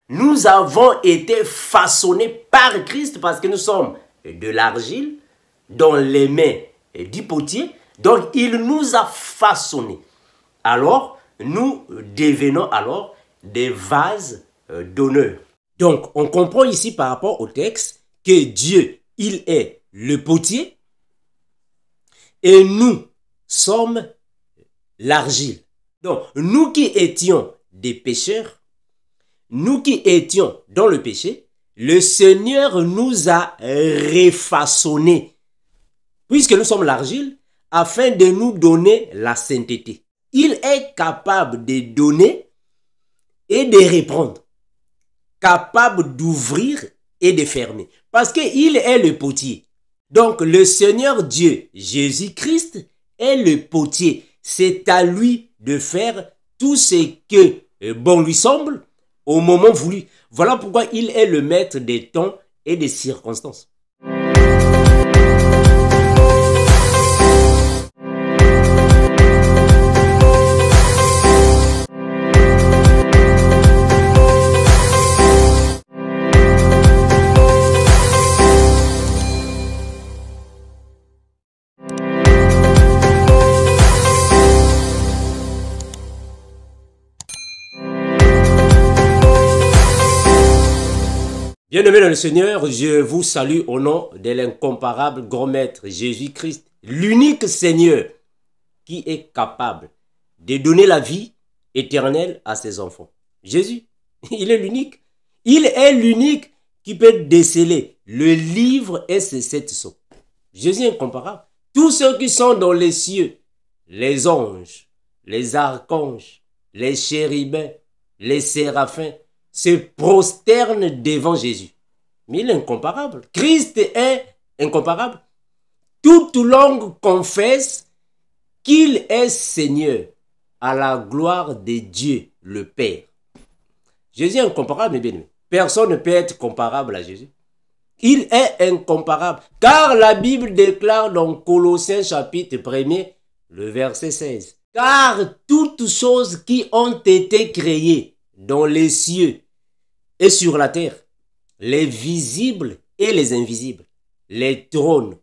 Nous avons été façonnés par Christ parce que nous sommes de l'argile dans les mains du potier. Donc, il nous a façonnés. Alors, nous devenons alors des vases d'honneur. Donc, on comprend ici par rapport au texte que Dieu, il est le potier et nous sommes l'argile. Donc, nous qui étions des pécheurs, nous qui étions dans le péché, le Seigneur nous a refaçonnés, puisque nous sommes l'argile, afin de nous donner la sainteté. Il est capable de donner et de reprendre, capable d'ouvrir et de fermer, parce qu'il est le potier. Donc, le Seigneur Dieu, Jésus-Christ, est le potier. C'est à lui de faire tout ce que bon lui semble, au moment voulu. Voilà pourquoi il est le maître des temps et des circonstances. Bien-aimés dans le Seigneur, je vous salue au nom de l'incomparable grand maître Jésus-Christ, l'unique Seigneur qui est capable de donner la vie éternelle à ses enfants. Jésus, il est l'unique. Il est l'unique qui peut déceler le livre et ses 7 sceaux. Jésus est incomparable. Tous ceux qui sont dans les cieux, les anges, les archanges, les chérubins, les séraphins, se prosternent devant Jésus. Mais il est incomparable. Christ est incomparable. Toute langue confesse qu'il est Seigneur à la gloire de Dieu le Père. Jésus est incomparable, mes bien-aimés. Personne ne peut être comparable à Jésus. Il est incomparable. Car la Bible déclare dans Colossiens chapitre 1er, le verset 16. Car toutes choses qui ont été créées dans les cieux et sur la terre, les visibles et les invisibles, les trônes,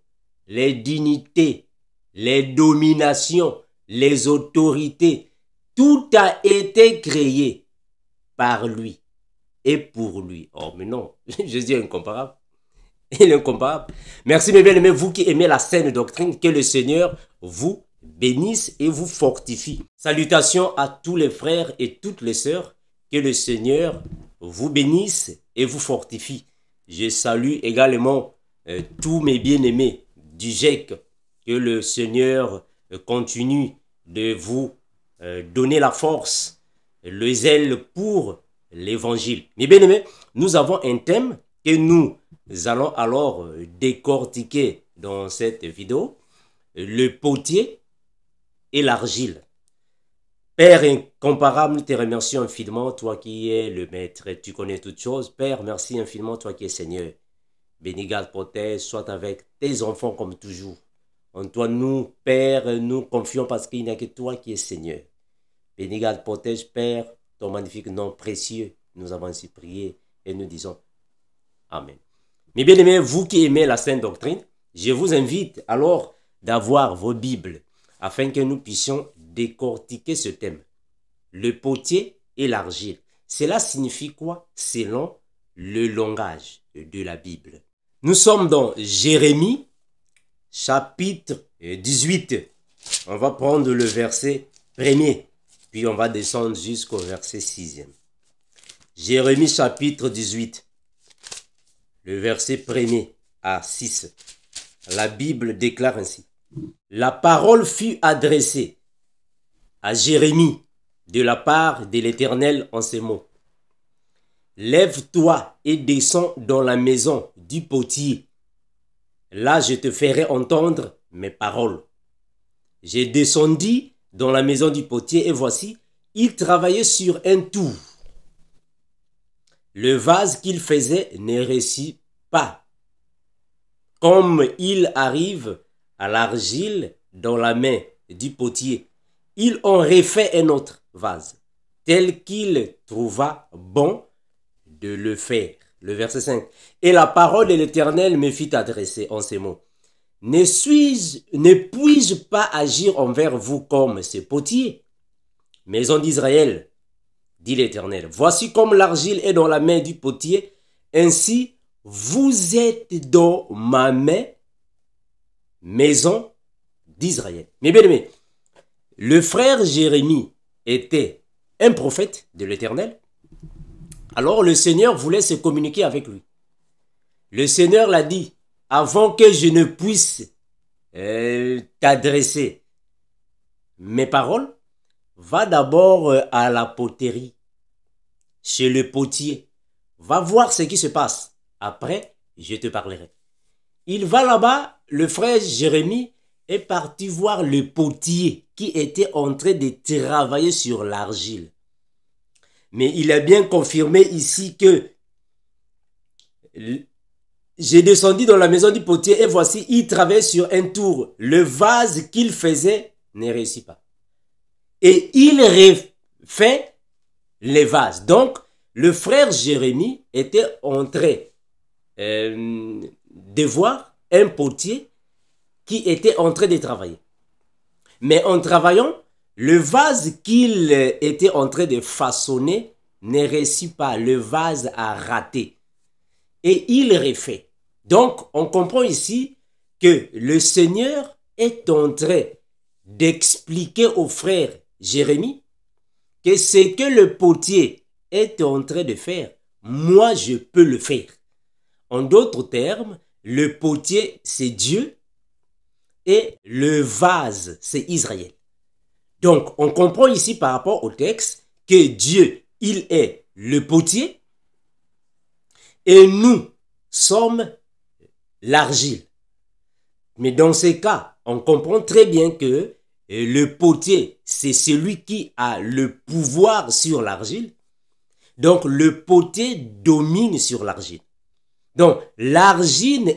les dignités, les dominations, les autorités, tout a été créé par lui et pour lui. Oh mais non, Jésus est incomparable. Il est incomparable. Merci mes bien-aimés, vous qui aimez la saine doctrine, que le Seigneur vous bénisse et vous fortifie. Salutations à tous les frères et toutes les sœurs, que le Seigneur vous bénisse et vous fortifie. Je salue également tous mes bien-aimés du GEC. Que le Seigneur continue de vous donner la force, le zèle pour l'évangile. Mes bien-aimés, nous avons un thème que nous allons alors décortiquer dans cette vidéo. Le potier et l'argile. Père incomparable, nous te remercions infiniment, toi qui es le maître, tu connais toutes choses. Père, merci infiniment, toi qui es Seigneur. Béni, garde, protège, sois avec tes enfants comme toujours. En toi, nous, Père, nous confions parce qu'il n'y a que toi qui es Seigneur. Béni, garde, protège, Père, ton magnifique nom précieux. Nous avons ainsi prié et nous disons Amen. Mes bien-aimés, vous qui aimez la Sainte Doctrine, je vous invite alors d'avoir vos Bibles afin que nous puissions décortiquer ce thème. Le potier et l'argile. Cela signifie quoi selon le langage de la Bible? Nous sommes dans Jérémie, chapitre 18. On va prendre le verset 1er, puis on va descendre jusqu'au verset 6e. Jérémie, chapitre 18, le verset 1er à 6. La Bible déclare ainsi. La parole fut adressée à Jérémie de la part de l'Éternel en ces mots. Lève-toi et descends dans la maison du potier. Là, je te ferai entendre mes paroles. J'ai descendu dans la maison du potier et voici, il travaillait sur un tour. Le vase qu'il faisait ne réussit pas. Comme il arrive à l'argile dans la main du potier, ils ont refait un autre vase, tel qu'il trouva bon de le faire. Le verset 5. Et la parole de l'Éternel me fit adresser en ces mots. Ne puis-je pas agir envers vous comme ce potier, maison d'Israël, dit l'Éternel. Voici comme l'argile est dans la main du potier, ainsi vous êtes dans ma main, maison d'Israël. Mes bien-aimés, le frère Jérémie était un prophète de l'Éternel. Alors le Seigneur voulait se communiquer avec lui. Le Seigneur l'a dit, avant que je ne puisse t'adresser mes paroles, va d'abord à la poterie, chez le potier. Va voir ce qui se passe. Après, je te parlerai. Il va là-bas, le frère Jérémie est parti voir le potier qui était en train de travailler sur l'argile. Mais il a bien confirmé ici que j'ai descendu dans la maison du potier et voici, il travaillait sur un tour. Le vase qu'il faisait ne réussit pas. Et il refait les vases. Donc, le frère Jérémie était en train de voir un potier qui était en train de travailler. Mais en travaillant, le vase qu'il était en train de façonner ne réussit pas. Le vase a raté. Et il refait. Donc, on comprend ici que le Seigneur est en train d'expliquer au frère Jérémie que ce que le potier est en train de faire, moi je peux le faire. En d'autres termes, le potier c'est Dieu et le vase c'est Israël. Donc, on comprend ici par rapport au texte que Dieu, il est le potier et nous sommes l'argile. Mais dans ce cas, on comprend très bien que le potier, c'est celui qui a le pouvoir sur l'argile. Donc, le potier domine sur l'argile. Donc, l'argile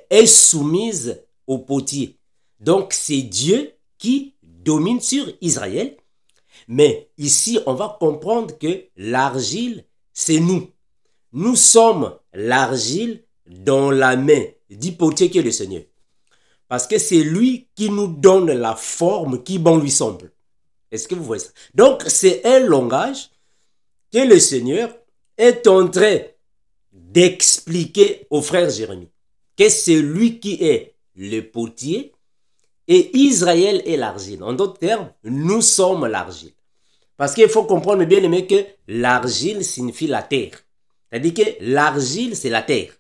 est soumise au potier. Donc, c'est Dieu qui domine sur Israël. Mais ici, on va comprendre que l'argile, c'est nous. Nous sommes l'argile dans la main du potier qui est le Seigneur. Parce que c'est lui qui nous donne la forme qui bon lui semble. Est-ce que vous voyez ça? Donc, c'est un langage que le Seigneur est en train d'expliquer au frère Jérémie. Que c'est lui qui est le potier et Israël est l'argile. En d'autres termes, nous sommes l'argile. Parce qu'il faut comprendre bien aimé que l'argile signifie la terre. C'est-à-dire que l'argile, c'est la terre.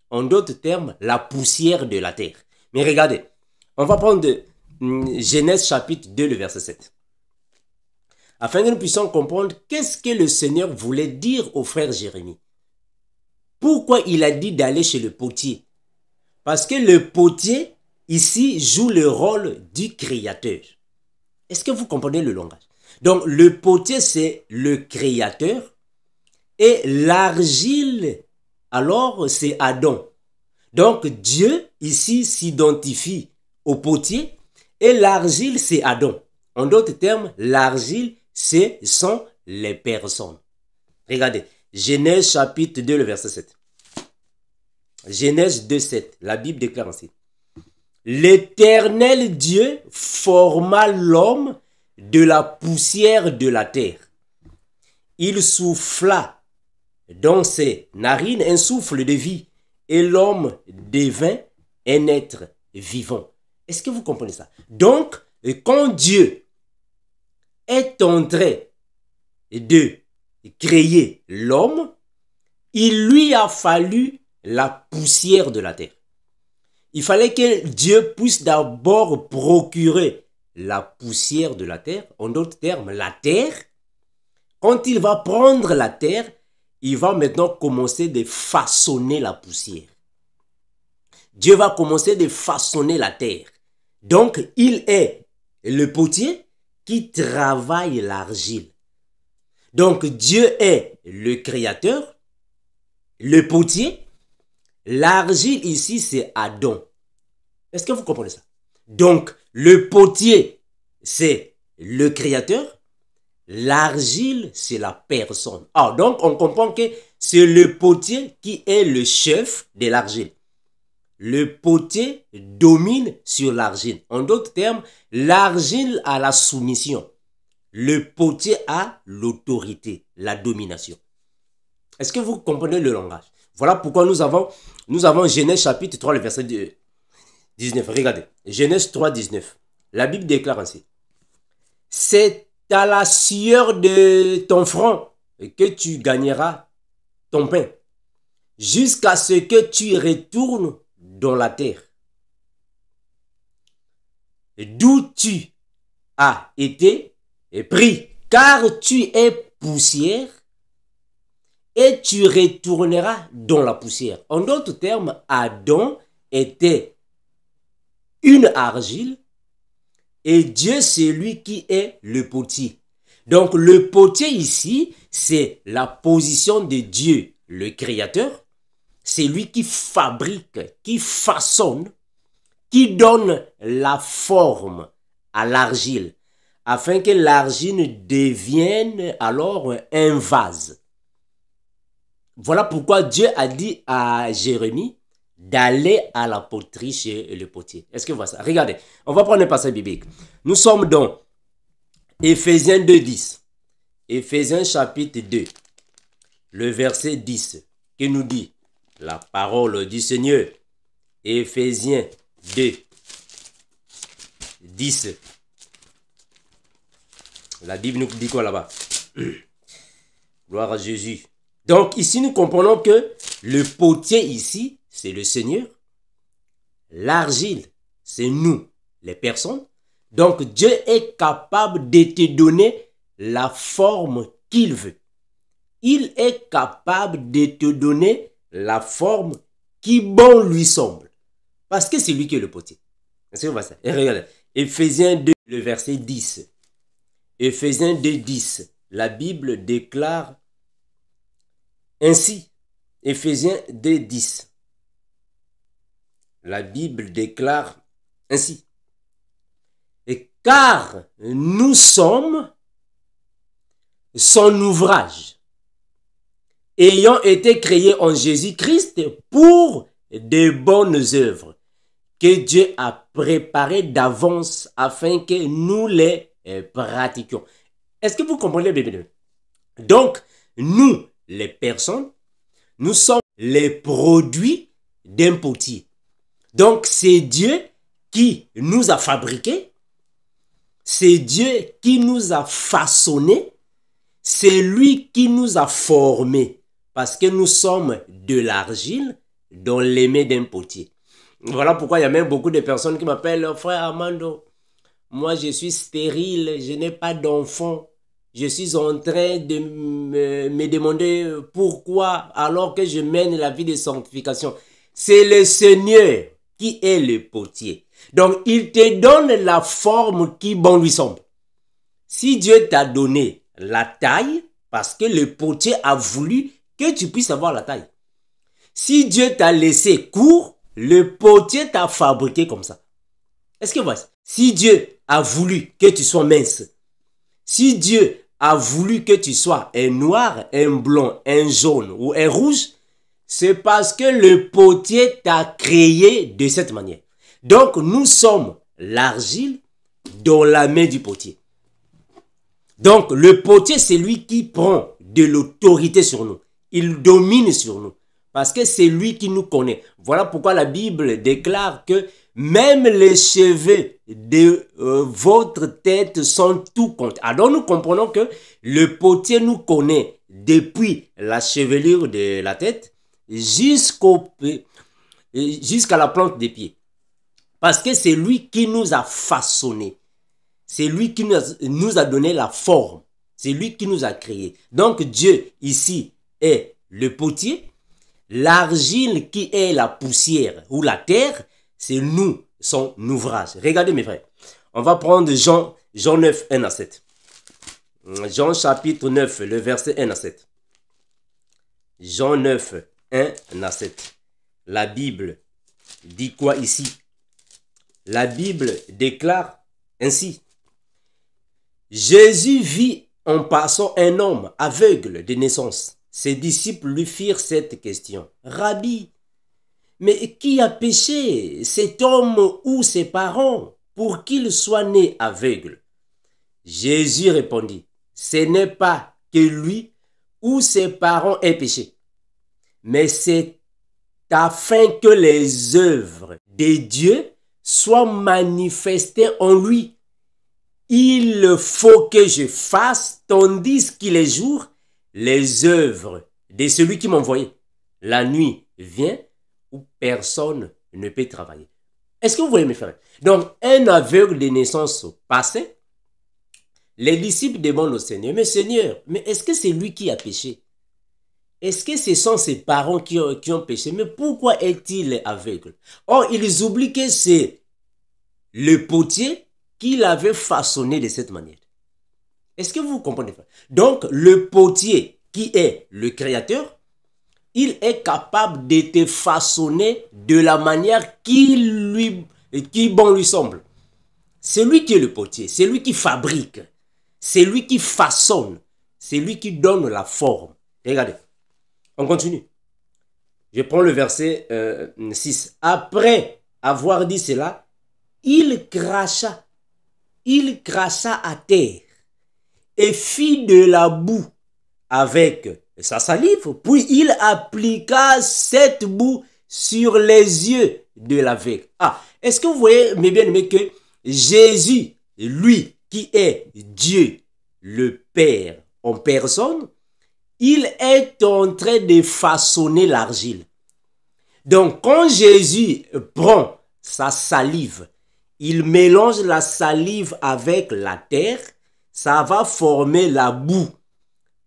En d'autres termes, la poussière de la terre. Mais regardez, on va prendre Genèse chapitre 2, le verset 7. Afin que nous puissions comprendre qu'est-ce que le Seigneur voulait dire au frère Jérémie. Pourquoi il a dit d'aller chez le potier? Parce que le potier, ici, joue le rôle du créateur. Est-ce que vous comprenez le langage? Donc, le potier, c'est le créateur. Et l'argile, alors, c'est Adam. Donc, Dieu, ici, s'identifie au potier. Et l'argile, c'est Adam. En d'autres termes, l'argile, ce sont les personnes. Regardez, Genèse chapitre 2, le verset 7. Genèse 2, 7. La Bible déclare ainsi. L'Éternel Dieu forma l'homme de la poussière de la terre. Il souffla dans ses narines un souffle de vie et l'homme devint un être vivant. Est-ce que vous comprenez ça? Donc, quand Dieu est en train de créer l'homme, il lui a fallu la poussière de la terre. Il fallait que Dieu puisse d'abord procurer la poussière de la terre, en d'autres termes, la terre. Quand il va prendre la terre, il va maintenant commencer de façonner la poussière. Dieu va commencer de façonner la terre. Donc, il est le potier qui travaille l'argile. Donc, Dieu est le créateur, le potier. L'argile ici, c'est Adam. Est-ce que vous comprenez ça? Donc, le potier, c'est le créateur. L'argile, c'est la personne. Ah, donc, on comprend que c'est le potier qui est le chef de l'argile. Le potier domine sur l'argile. En d'autres termes, l'argile a la soumission. Le potier a l'autorité, la domination. Est-ce que vous comprenez le langage? Voilà pourquoi nous avons Genèse chapitre 3, le verset 19. Regardez, Genèse 3, 19. La Bible déclare ainsi. C'est à la sueur de ton front que tu gagneras ton pain, jusqu'à ce que tu retournes dans la terre, d'où tu as été pris, car tu es poussière et tu retourneras dans la poussière. En d'autres termes, Adam était une argile et Dieu, c'est lui qui est le potier. Donc le potier ici, c'est la position de Dieu, le Créateur. C'est lui qui fabrique, qui façonne, qui donne la forme à l'argile, afin que l'argile devienne alors un vase. Voilà pourquoi Dieu a dit à Jérémie d'aller à la poterie chez le potier. Est-ce que vous voyez ça? Regardez, on va prendre un passage biblique. Nous sommes dans Éphésiens 2, 10. Éphésiens chapitre 2, le verset 10, qui nous dit la parole du Seigneur. Éphésiens 2, 10. La Bible nous dit quoi là-bas? Gloire à Jésus. Donc ici, nous comprenons que le potier ici, c'est le Seigneur. L'argile, c'est nous, les personnes. Donc Dieu est capable de te donner la forme qu'il veut. Il est capable de te donner la forme qui bon lui semble. Parce que c'est lui qui est le potier. Est-ce que vous voyez ça? Et regardez, Éphésiens 2, le verset 10. Éphésiens 2, 10. La Bible déclare ainsi. Éphésiens 2, 10. La Bible déclare ainsi. Et car nous sommes son ouvrage, ayant été créés en Jésus-Christ pour de bonnes œuvres que Dieu a préparées d'avance afin que nous les pratiquions. Est-ce que vous comprenez, bébé? Donc, nous, les personnes, nous sommes les produits d'un potier. Donc, c'est Dieu qui nous a fabriqués. C'est Dieu qui nous a façonnés. C'est lui qui nous a formés. Parce que nous sommes de l'argile dans les mains d'un potier. Voilà pourquoi il y a même beaucoup de personnes qui m'appellent frère Armando. Moi, je suis stérile, je n'ai pas d'enfant. Je suis en train de me demander pourquoi alors que je mène la vie de sanctification. C'est le Seigneur qui est le potier. Donc, il te donne la forme qui bon lui semble. Si Dieu t'a donné la taille, parce que le potier a voulu que tu puisses avoir la taille. Si Dieu t'a laissé court, le potier t'a fabriqué comme ça. Est-ce que vous voyez? Si Dieu a voulu que tu sois mince, si Dieu a voulu que tu sois un noir, un blond, un jaune ou un rouge, c'est parce que le potier t'a créé de cette manière. Donc, nous sommes l'argile dans la main du potier. Donc, le potier, c'est lui qui prend de l'autorité sur nous. Il domine sur nous. Parce que c'est lui qui nous connaît. Voilà pourquoi la Bible déclare que même les cheveux de votre tête sont tout comptés. Alors nous comprenons que le potier nous connaît depuis la chevelure de la tête jusqu'à la plante des pieds. Parce que c'est lui qui nous a façonnés. C'est lui qui nous a donné la forme. C'est lui qui nous a créés. Donc Dieu ici est le potier. L'argile qui est la poussière ou la terre, c'est nous, son ouvrage. Regardez mes frères. On va prendre Jean 9, 1 à 7. Jean chapitre 9, le verset 1 à 7. Jean 9, 1 à 7. La Bible dit quoi ici? La Bible déclare ainsi. Jésus vit en passant un homme aveugle de naissance. ses disciples lui firent cette question. Rabbi, mais qui a péché, cet homme ou ses parents, pour qu'il soit né aveugle? Jésus répondit, ce n'est pas que lui ou ses parents aient péché, mais c'est afin que les œuvres de Dieu soient manifestées en lui. Il faut que je fasse, tandis qu'il est jour, les œuvres de celui qui m'a envoyé. La nuit vient où personne ne peut travailler. Est-ce que vous voyez mes frères? Donc, un aveugle de naissance passée, les disciples demandent au Seigneur, mais Seigneur, mais est-ce que c'est lui qui a péché? Est-ce que ce sont ses parents qui ont péché? Mais pourquoi est-il aveugle? Or, ils oublient que c'est le potier qui l'avait façonné de cette manière. Est-ce que vous comprenez? Donc, le potier qui est le créateur, il est capable de te façonner de la manière qui bon lui semble. C'est lui qui est le potier, c'est lui qui fabrique, c'est lui qui façonne, c'est lui qui donne la forme. Regardez, on continue. Je prends le verset 6. Après avoir dit cela, il cracha à terre et fit de la boue avec sa salive, puis il appliqua cette boue sur les yeux de l'aveugle. Ah, est-ce que vous voyez, mes bien-aimés, que Jésus, lui qui est Dieu, le Père en personne, il est en train de façonner l'argile. Donc, quand Jésus prend sa salive, il mélange la salive avec la terre, ça va former la boue.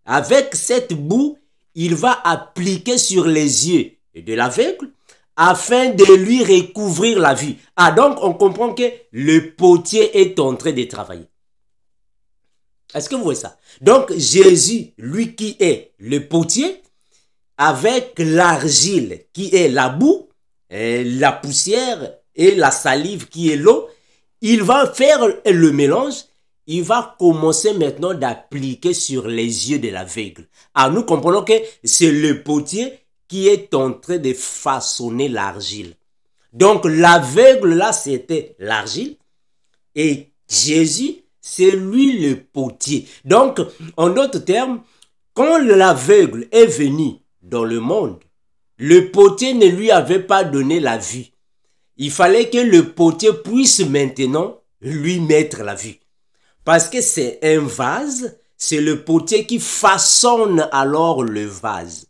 Avec cette boue, il va appliquer sur les yeux de l'aveugle afin de lui recouvrir la vue. Ah, donc on comprend que le potier est en train de travailler. Est-ce que vous voyez ça? Donc Jésus, lui qui est le potier, avec l'argile qui est la boue, la poussière et la salive qui est l'eau, il va faire le mélange. Il va commencer maintenant d'appliquer sur les yeux de l'aveugle. Ah, nous comprenons que c'est le potier qui est en train de façonner l'argile. Donc l'aveugle là, c'était l'argile. Et Jésus, c'est lui le potier. Donc, en d'autres termes, quand l'aveugle est venu dans le monde, le potier ne lui avait pas donné la vue. Il fallait que le potier puisse maintenant lui mettre la vue. Parce que c'est un vase, c'est le potier qui façonne alors le vase.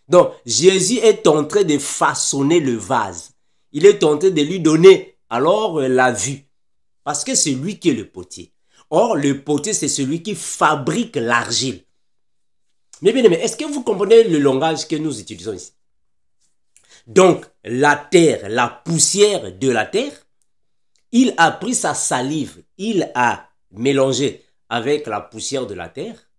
Donc, Jésus est en train de façonner le vase. Il est en train de lui donner alors la vue. Parce que c'est lui qui est le potier. Or, le potier, c'est celui qui fabrique l'argile. Mais bien aimé, est-ce que vous comprenez le langage que nous utilisons ici? Donc, la terre, la poussière de la terre, il a pris sa salive, il a mélangé avec la poussière de la terre.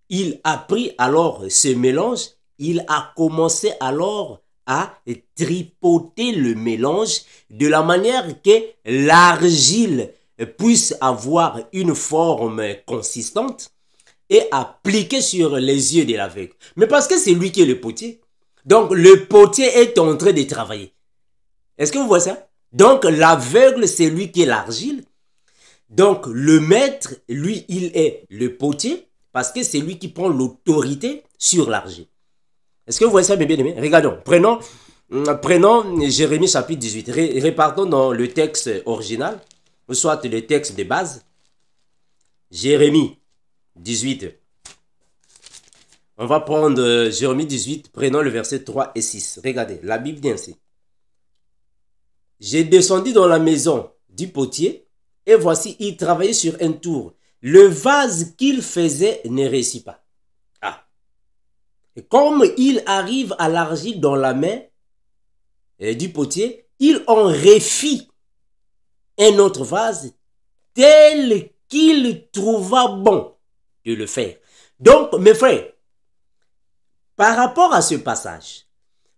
Il a pris alors ce mélange, il a commencé alors à tripoter le mélange de la manière que l'argile puisse avoir une forme consistante et appliquer sur les yeux de l'aveugle. Mais parce que c'est lui qui est le potier. Donc le potier est en train de travailler. Est-ce que vous voyez ça? Donc l'aveugle, c'est lui qui est l'argile. Donc le maître, lui, il est le potier parce que c'est lui qui prend l'autorité sur l'argile. Est-ce que vous voyez ça, mes bien-aimés? Regardons, prenons Jérémie chapitre 18. Repartons dans le texte original, ou soit le texte de base. Jérémie 18. On va prendre Jérémie 18, prenons le verset 3 et 6. Regardez, la Bible dit ainsi. J'ai descendu dans la maison du potier, et voici, il travaillait sur un tour. Le vase qu'il faisait ne réussit pas. Ah. Et comme il arrive à l'argile dans la main du potier, il en refit un autre vase tel qu'il trouva bon de le faire. Donc, mes frères, par rapport à ce passage,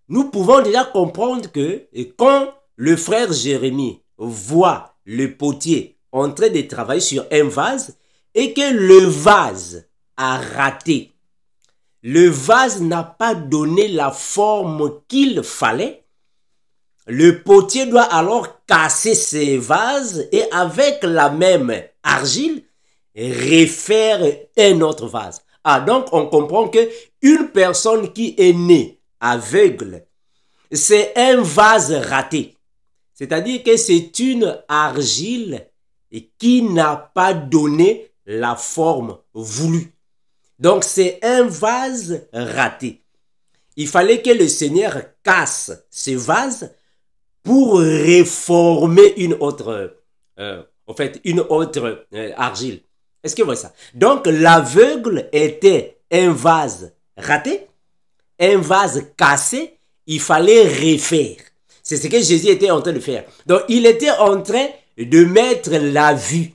nous pouvons déjà comprendre que quand le frère Jérémie voit le potier en train de travailler sur un vase et que le vase a raté, le vase n'a pas donné la forme qu'il fallait, le potier doit alors casser ces vases et avec la même argile, refaire un autre vase. Ah, donc on comprend que une personne qui est née aveugle, c'est un vase raté. C'est-à-dire que c'est une argile qui n'a pas donné la forme voulue. Donc c'est un vase raté. Il fallait que le Seigneur casse ce vase pour réformer une autre, argile. Est-ce que vous voyez ça? Donc l'aveugle était un vase raté, un vase cassé, il fallait refaire. C'est ce que Jésus était en train de faire. Donc il était en train de mettre la vue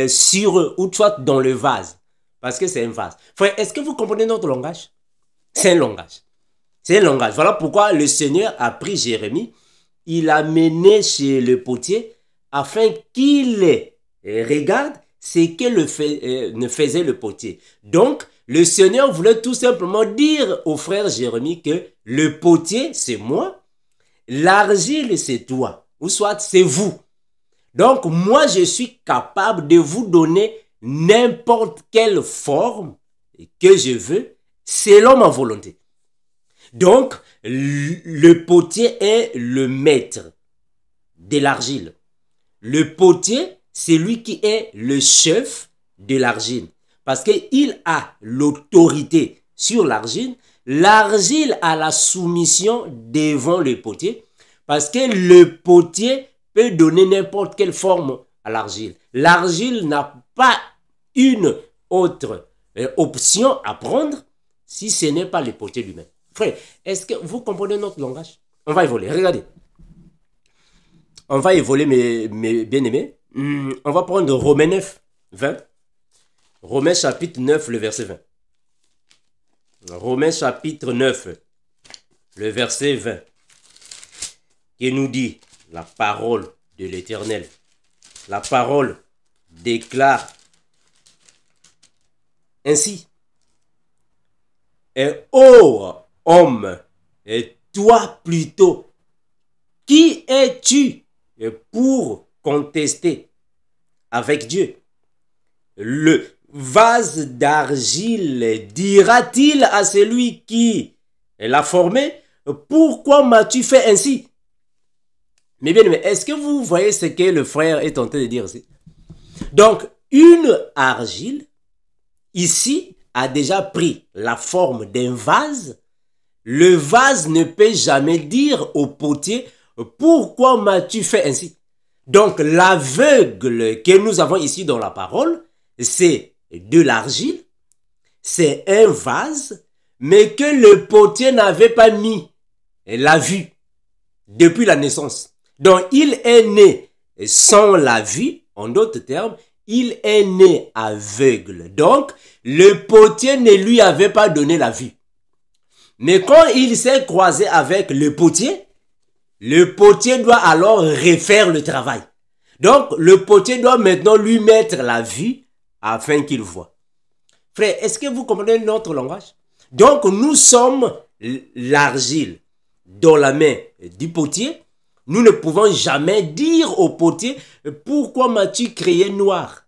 sur ou soit dans le vase. Parce que c'est un vase. Frère, est-ce que vous comprenez notre langage? C'est un langage. C'est un langage. Voilà pourquoi le Seigneur a pris Jérémie, il l'a mené chez le potier afin qu'il regarde ce que ne faisait le potier. Donc, le Seigneur voulait tout simplement dire au frère Jérémie que le potier, c'est moi, l'argile, c'est toi, ou soit c'est vous. Donc, moi, je suis capable de vous donner n'importe quelle forme que je veux, selon ma volonté. Donc, le potier est le maître de l'argile. Le potier, c'est lui qui est le chef de l'argile. Parce qu'il a l'autorité sur l'argile. L'argile a la soumission devant le potier. Parce que le potier peut donner n'importe quelle forme à l'argile. L'argile n'a pas une autre option à prendre si ce n'est pas le potier lui-même. Frère, est-ce que vous comprenez notre langage? On va évoluer, regardez. On va évoluer, mes bien-aimés. On va prendre Romains 9, 20. Romains chapitre 9, le verset 20. Romains chapitre 9, le verset 20. Qui nous dit la parole de l'Éternel. La parole déclare ainsi. Et ô homme, et toi plutôt, qui es-tu pour contester avec Dieu? Le vase d'argile dira-t-il à celui qui l'a formé, pourquoi m'as-tu fait ainsi? Mais bien, est-ce que vous voyez ce que le frère est en train de dire ici? Donc, une argile, ici, a déjà pris la forme d'un vase. Le vase ne peut jamais dire au potier, pourquoi m'as-tu fait ainsi? Donc, l'aveugle que nous avons ici dans la parole, c'est de l'argile, c'est un vase, mais que le potier n'avait pas mis la vue depuis la naissance. Donc, il est né sans la vue, en d'autres termes, il est né aveugle. Donc, le potier ne lui avait pas donné la vue. Mais quand il s'est croisé avec le potier doit alors refaire le travail. Donc, le potier doit maintenant lui mettre la vue afin qu'il voie. Frère, est-ce que vous comprenez notre langage? Donc, nous sommes l'argile dans la main du potier. Nous ne pouvons jamais dire au potier, pourquoi m'as-tu créé noir?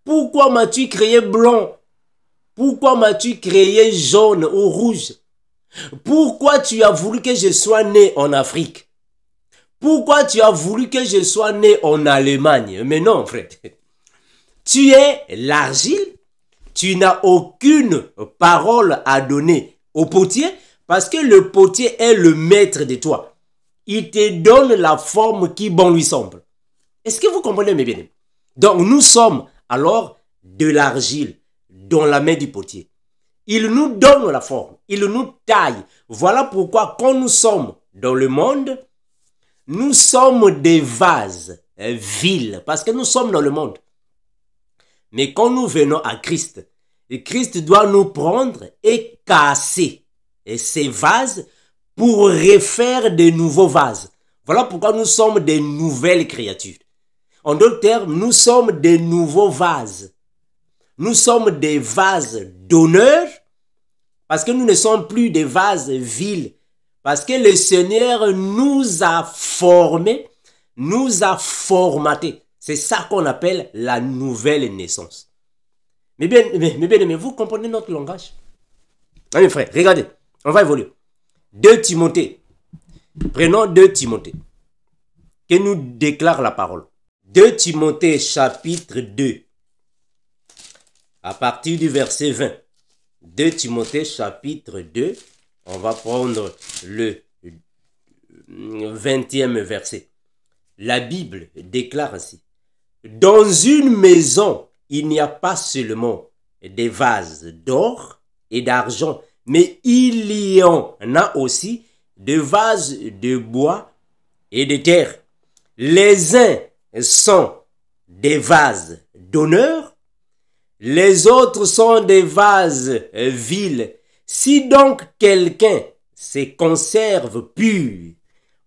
Pourquoi m'as-tu créé blanc? Pourquoi m'as-tu créé jaune ou rouge? Pourquoi tu as voulu que je sois né en Afrique? Pourquoi tu as voulu que je sois né en Allemagne? Mais non, frère. Tu es l'argile, tu n'as aucune parole à donner au potier parce que le potier est le maître de toi. Il te donne la forme qui bon lui semble. Est-ce que vous comprenez mes bien-aimés? Donc nous sommes alors de l'argile dans la main du potier. Il nous donne la forme, il nous taille. Voilà pourquoi quand nous sommes dans le monde, nous sommes des vases vils parce que nous sommes dans le monde. Mais quand nous venons à Christ, Christ doit nous prendre et casser ces vases pour refaire de nouveaux vases. Voilà pourquoi nous sommes des nouvelles créatures. En d'autres termes, nous sommes des nouveaux vases. Nous sommes des vases d'honneur Parce que nous ne sommes plus des vases vils. Parce que le Seigneur nous a formés, nous a formatés. C'est ça qu'on appelle la nouvelle naissance. Mais bien, vous comprenez notre langage? Ah, mes frères, regardez, on va évoluer. 2 Timothée. Prenons 2 Timothée. Que nous déclare la parole. 2 Timothée chapitre 2. À partir du verset 20. 2 Timothée chapitre 2. On va prendre le 20e verset. La Bible déclare ainsi. Dans une maison, il n'y a pas seulement des vases d'or et d'argent, mais il y en a aussi des vases de bois et de terre. Les uns sont des vases d'honneur, les autres sont des vases vils. Si donc quelqu'un se conserve pur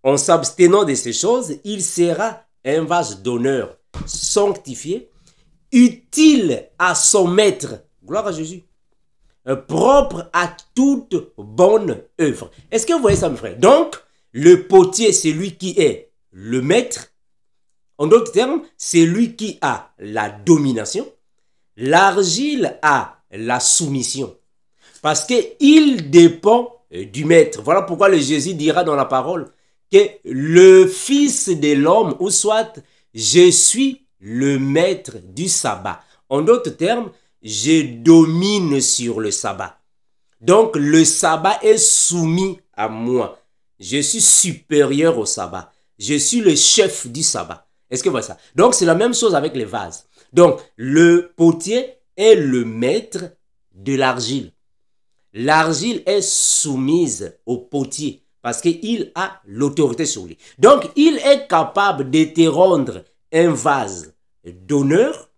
en s'abstenant de ces choses, il sera un vase d'honneur, sanctifié, utile à son maître, gloire à Jésus, propre à toute bonne œuvre. Est-ce que vous voyez ça, mes frères? Donc, le potier, c'est lui qui est le maître. En d'autres termes, c'est lui qui a la domination. L'argile a la soumission. Parce qu'il dépend du maître. Voilà pourquoi le Jésus dira dans la parole que le Fils de l'homme, ou soit je suis le maître du sabbat. En d'autres termes, je domine sur le sabbat. Donc le sabbat est soumis à moi. Je suis supérieur au sabbat. Je suis le chef du sabbat. Est-ce que vous voyez ça? Donc c'est la même chose avec les vases. Donc le potier est le maître de l'argile. L'argile est soumise au potier parce qu'il a l'autorité sur lui. Donc, il est capable de te rendre un vase d'honneur,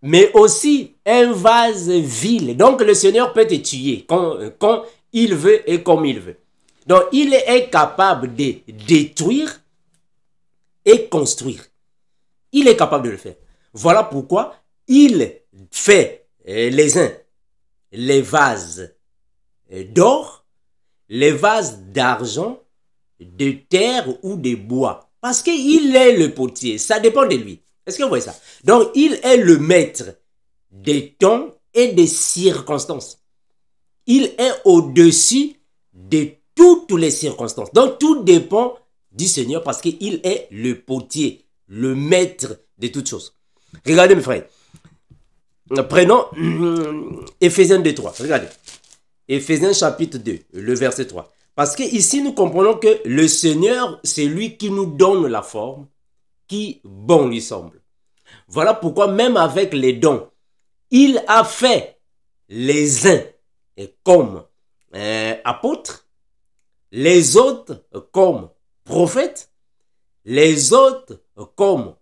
mais aussi un vase vil. Donc, le Seigneur peut te tuer quand il veut et comme il veut. Donc, il est capable de détruire et construire. Il est capable de le faire. Voilà pourquoi il fait les uns les vases d'or, les vases d'argent, de terre ou de bois. Parce qu'il est le potier, ça dépend de lui. Est-ce que vous voyez ça? Donc, il est le maître des temps et des circonstances. Il est au-dessus de toutes les circonstances. Donc, tout dépend du Seigneur parce qu'il est le potier, le maître de toutes choses. Regardez mes frères. Prenons Éphésiens 2:3. Regardez. Éphésiens chapitre 2, le verset 3. Parce que ici nous comprenons que le Seigneur, c'est lui qui nous donne la forme qui bon lui semble. Voilà pourquoi même avec les dons, il a fait les uns comme apôtres, les autres comme prophètes, les autres comme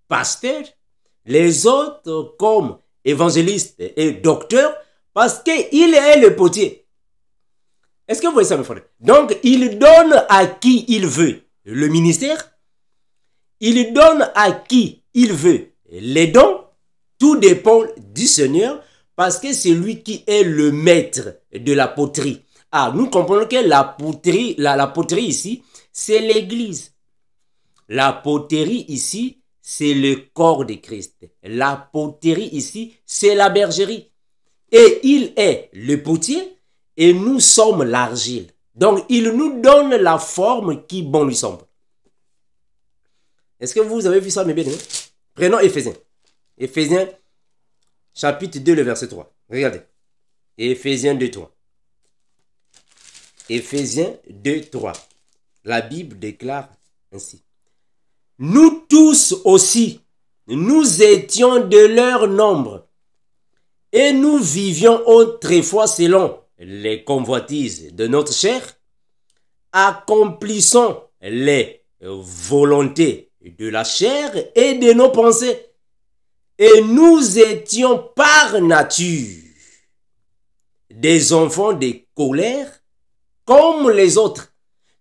pasteurs, les autres comme évangélistes et docteurs, parce qu'il est le potier. Est-ce que vous voyez ça, mes frères? Donc, il donne à qui il veut le ministère, il donne à qui il veut les dons, tout dépend du Seigneur, parce que c'est lui qui est le maître de la poterie. Ah, nous comprenons que la poterie ici, c'est l'église. La poterie ici, c'est le corps de Christ. La poterie ici, c'est la bergerie. Et il est le potier et nous sommes l'argile. Donc, il nous donne la forme qui bon lui semble. Est-ce que vous avez vu ça, mes bien-aimés? Prenons Éphésiens. Éphésiens, chapitre 2, le verset 3. Regardez. Éphésiens 2, 3. Éphésiens 2, 3. La Bible déclare ainsi. Nous tous aussi, nous étions de leur nombre, et nous vivions autrefois selon les convoitises de notre chair, accomplissant les volontés de la chair et de nos pensées. Et nous étions par nature des enfants de colère comme les autres.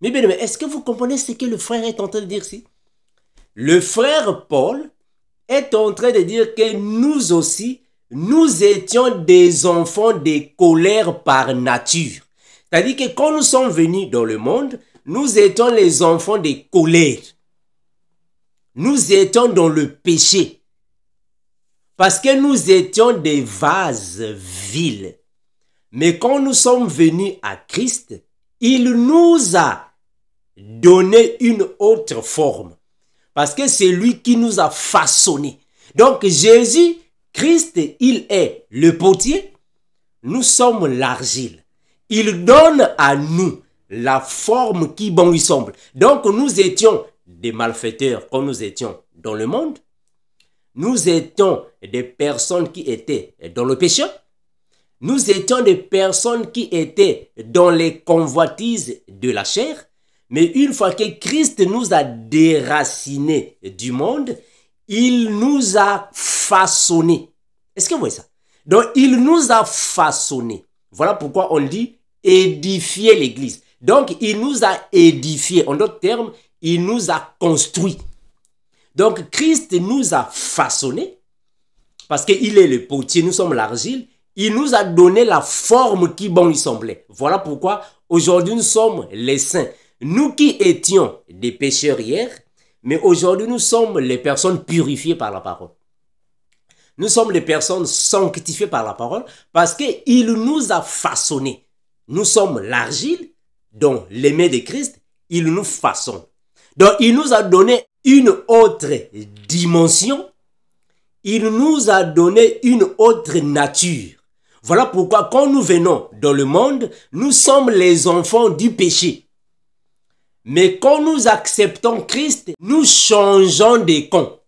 Mais bien, est-ce que vous comprenez ce que le frère est en train de dire ici? Le frère Paul est en train de dire que nous aussi, nous étions des enfants de colère par nature. C'est-à-dire que quand nous sommes venus dans le monde, nous étions les enfants de colère. Nous étions dans le péché. Parce que nous étions des vases vils. Mais quand nous sommes venus à Christ, il nous a donné une autre forme. Parce que c'est lui qui nous a façonnés. Donc Jésus, Christ, il est le potier. Nous sommes l'argile. Il donne à nous la forme qui bon lui semble. Donc nous étions des malfaiteurs quand nous étions dans le monde. Nous étions des personnes qui étaient dans le péché. Nous étions des personnes qui étaient dans les convoitises de la chair. Mais une fois que Christ nous a déracinés du monde, il nous a façonnés. Est-ce que vous voyez ça? Donc, il nous a façonnés. Voilà pourquoi on dit édifier l'église. Donc, il nous a édifiés. En d'autres termes, il nous a construits. Donc, Christ nous a façonnés parce qu'il est le potier, nous sommes l'argile. Il nous a donné la forme qui bon lui semblait. Voilà pourquoi aujourd'hui nous sommes les saints. Nous qui étions des pécheurs hier, mais aujourd'hui nous sommes les personnes purifiées par la parole. Nous sommes les personnes sanctifiées par la parole parce qu'il nous a façonnés. Nous sommes l'argile, dont les mains de Christ, il nous façonne. Donc il nous a donné une autre dimension, il nous a donné une autre nature. Voilà pourquoi quand nous venons dans le monde, nous sommes les enfants du péché. Mais quand nous acceptons Christ, nous changeons de camp.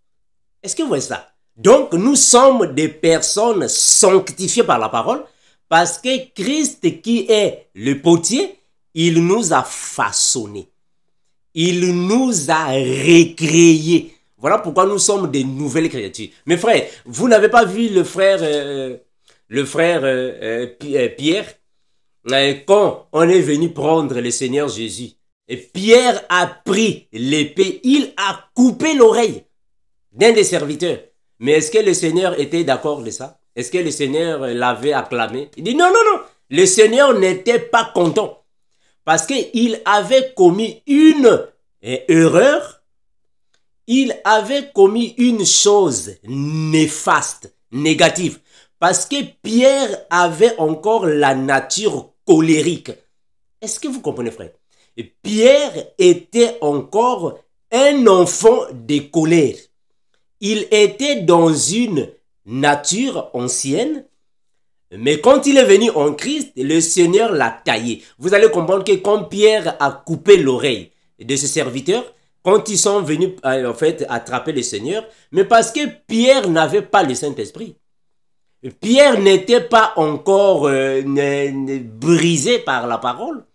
Est-ce que vous voyez ça? Donc nous sommes des personnes sanctifiées par la parole parce que Christ qui est le potier, il nous a façonnés. Il nous a recréés. Voilà pourquoi nous sommes des nouvelles créatures. Mes frères, vous n'avez pas vu le frère Pierre quand on est venu prendre le Seigneur Jésus. Et Pierre a pris l'épée, il a coupé l'oreille d'un des serviteurs. Mais est-ce que le Seigneur était d'accord de ça? Est-ce que le Seigneur l'avait acclamé? Il dit non, non, non. Le Seigneur n'était pas content. Parce qu'il avait commis une erreur. Il avait commis une chose néfaste, négative. Parce que Pierre avait encore la nature colérique. Est-ce que vous comprenez, frère? Et Pierre était encore un enfant de colère. Il était dans une nature ancienne, mais quand il est venu en Christ, le Seigneur l'a taillé. Vous allez comprendre que quand Pierre a coupé l'oreille de ses serviteurs, quand ils sont venus en fait attraper le Seigneur, mais parce que Pierre n'avait pas le Saint-Esprit. Pierre n'était pas encore brisé par la parole.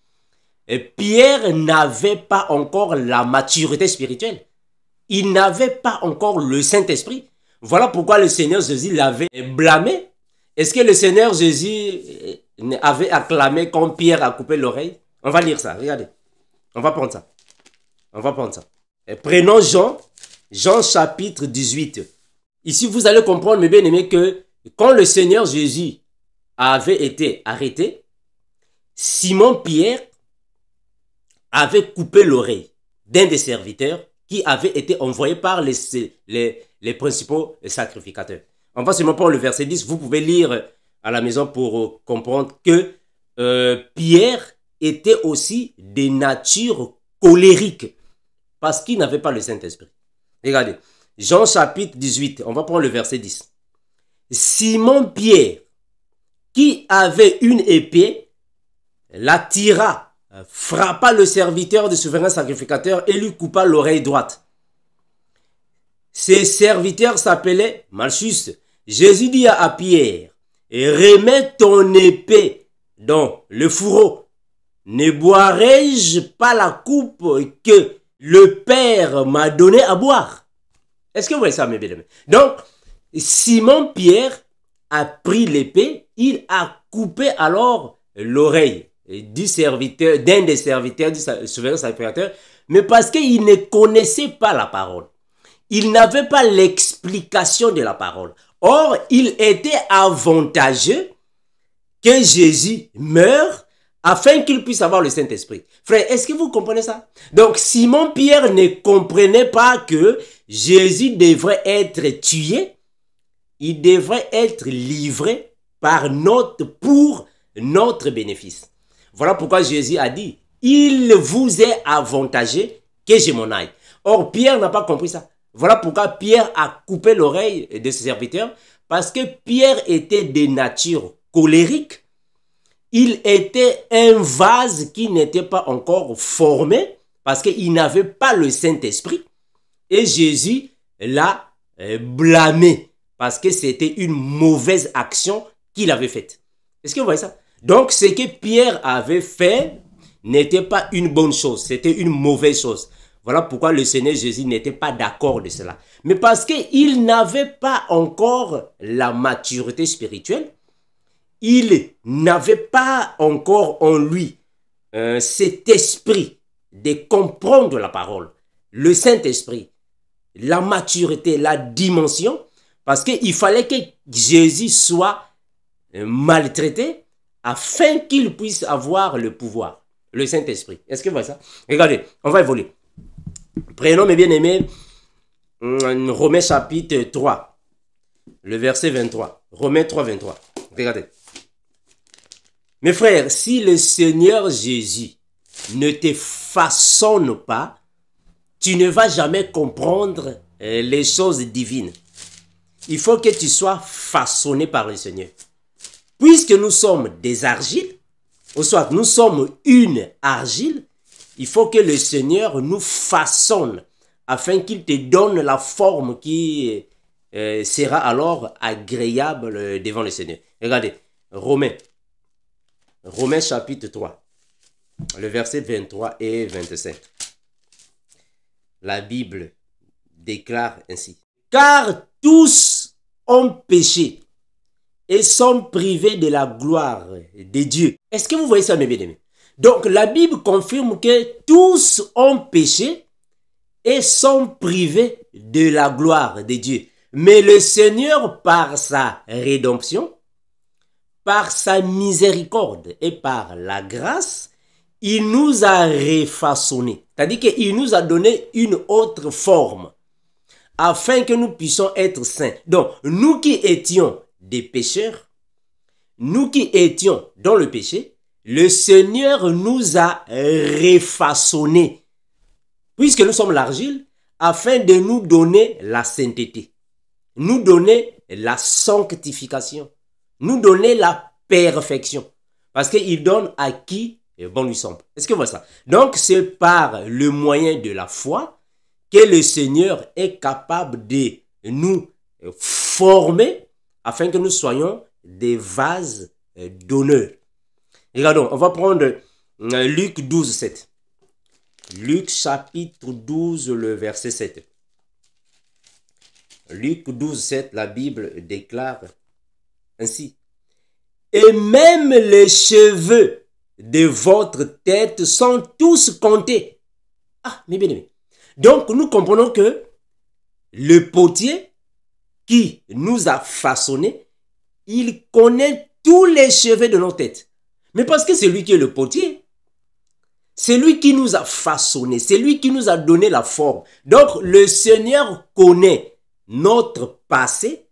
Et Pierre n'avait pas encore la maturité spirituelle. Il n'avait pas encore le Saint-Esprit. Voilà pourquoi le Seigneur Jésus l'avait blâmé. Est-ce que le Seigneur Jésus avait acclamé quand Pierre a coupé l'oreille? On va lire ça, regardez. On va prendre ça. On va prendre ça. Et prenons Jean chapitre 18. Ici, vous allez comprendre, mes bien-aimés, que quand le Seigneur Jésus avait été arrêté, Simon-Pierre avait coupé l'oreille d'un des serviteurs qui avait été envoyé par les principaux sacrificateurs. On va seulement prendre le verset 10. Vous pouvez lire à la maison pour comprendre que Pierre était aussi de nature colérique parce qu'il n'avait pas le Saint-Esprit. Regardez, Jean chapitre 18, on va prendre le verset 10. Simon-Pierre, qui avait une épée, la tira, frappa le serviteur du souverain sacrificateur et lui coupa l'oreille droite. Ses serviteurs s'appelaient Malchus. Jésus dit à Pierre, remets ton épée dans le fourreau. Ne boirai-je pas la coupe que le Père m'a donnée à boire? Est-ce que vous voyez ça, mes bien-aimés? Donc, Simon-Pierre a pris l'épée, il a coupé alors l'oreille du serviteur, d'un des serviteurs du souverain sacrificateur, mais parce qu'il ne connaissait pas la parole. Il n'avait pas l'explication de la parole. Or, il était avantageux que Jésus meure afin qu'il puisse avoir le Saint-Esprit. Frère, est-ce que vous comprenez ça? Donc, Simon-Pierre ne comprenait pas que Jésus devrait être tué. Il devrait être livré pour notre bénéfice. Voilà pourquoi Jésus a dit, il vous est avantageux que je m'en aille. Or, Pierre n'a pas compris ça. Voilà pourquoi Pierre a coupé l'oreille de ses serviteurs, parce que Pierre était de nature colérique. Il était un vase qui n'était pas encore formé, parce qu'il n'avait pas le Saint-Esprit. Et Jésus l'a blâmé, parce que c'était une mauvaise action qu'il avait faite. Est-ce que vous voyez ça? Donc, ce que Pierre avait fait n'était pas une bonne chose, c'était une mauvaise chose. Voilà pourquoi le Seigneur Jésus n'était pas d'accord de cela. Mais parce qu'il n'avait pas encore la maturité spirituelle, il n'avait pas encore en lui cet esprit de comprendre la parole, le Saint-Esprit, la maturité, la dimension, parce qu'il fallait que Jésus soit maltraité afin qu'il puisse avoir le pouvoir, le Saint-Esprit. Est-ce que vous voyez ça? Regardez, on va évoluer. Prenons, mes bien-aimés, Romains chapitre 3, le verset 23. Romains 3, 23. Regardez. Mes frères, si le Seigneur Jésus ne te façonne pas, tu ne vas jamais comprendre les choses divines. Il faut que tu sois façonné par le Seigneur. Puisque nous sommes des argiles, ou soit nous sommes une argile, il faut que le Seigneur nous façonne afin qu'il te donne la forme qui sera alors agréable devant le Seigneur. Regardez, Romains chapitre 3, le verset 23 et 25. La Bible déclare ainsi. Car tous ont péché et sont privés de la gloire de Dieu. Est-ce que vous voyez ça, mes bien-aimés? Donc, la Bible confirme que tous ont péché et sont privés de la gloire de Dieu. Mais le Seigneur, par sa rédemption, par sa miséricorde et par la grâce, il nous a refaçonnés. C'est-à-dire qu'il nous a donné une autre forme afin que nous puissions être saints. Donc, nous qui étions des pécheurs, nous qui étions dans le péché, le Seigneur nous a refaçonnés, puisque nous sommes l'argile, afin de nous donner la sainteté, nous donner la sanctification, nous donner la perfection. Parce qu'il donne à qui bon lui semble. Est-ce que vous voyez ça? Donc, c'est par le moyen de la foi que le Seigneur est capable de nous former afin que nous soyons des vases d'honneur. Regardons, on va prendre Luc 12, 7. Luc chapitre 12, le verset 7. Luc 12, 7, la Bible déclare ainsi. Et même les cheveux de votre tête sont tous comptés. Ah, mes bien-aimés. Donc, nous comprenons que le potier qui nous a façonnés, il connaît tous les cheveux de nos têtes. Mais parce que c'est lui qui est le potier. C'est lui qui nous a façonnés. C'est lui qui nous a donné la forme. Donc, le Seigneur connaît notre passé,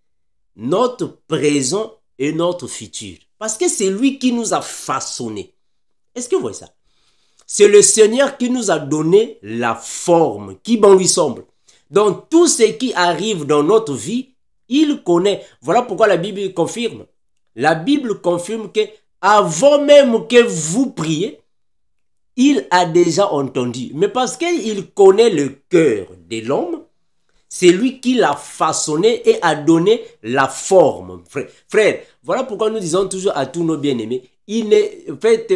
notre présent et notre futur. Parce que c'est lui qui nous a façonnés. Est-ce que vous voyez ça? C'est le Seigneur qui nous a donné la forme qui bon lui semble. Donc, tout ce qui arrive dans notre vie, il connaît. Voilà pourquoi la Bible confirme. La Bible confirme que avant même que vous priez, il a déjà entendu. Mais parce qu'il connaît le cœur de l'homme, c'est lui qui l'a façonné et a donné la forme. Frère, voilà pourquoi nous disons toujours à tous nos bien-aimés, en fait,